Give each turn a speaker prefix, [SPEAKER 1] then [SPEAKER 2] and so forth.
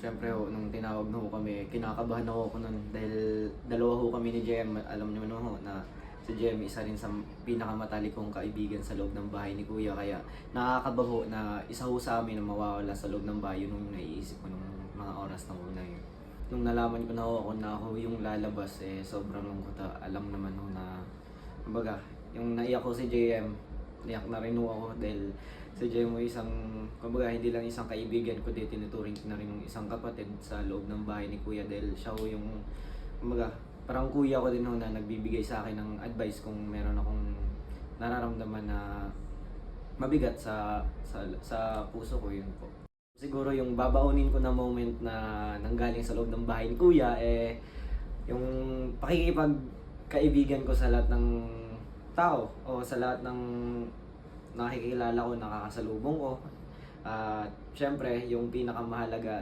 [SPEAKER 1] Siyempre ho, nung tinawag na ho kami, kinakabahan ako nun dahil dalawa ho kami ni JM. Alam niyo na ho na si JM isa rin sa pinakamatalik kong kaibigan sa loob ng bahay ni Kuya. Kaya nakakaba ho na isa ho sa amin na mawawala sa loob ng bahay. Yun yung naiisip ko nung mga oras na una yun. Nung nalaman ko na ho ako na ako yung lalabas, sobrang lungkot. Alam naman ho na, kumbaga, yung naiyak ko si JM, naiyak na rin ho ako dahil si JM isang, kumbaga hindi lang isang kaibigan ko, di tinuturing ko na rin yung isang kapatid sa loob ng bahay ni Kuya dahil siya ho yung, kumbaga, parang kuya ko din ho na nagbibigay sa akin ng advice kung meron akong nararamdaman na mabigat sa puso ko, yun po. Siguro yung babaunin ko na moment na nanggaling sa loob ng bahay ni Kuya, yung pakikipagkaibigan ko sa lahat ng tao o sa lahat ng nakikilala ko, nakakasalubong ko. At syempre, yung pinakamahalaga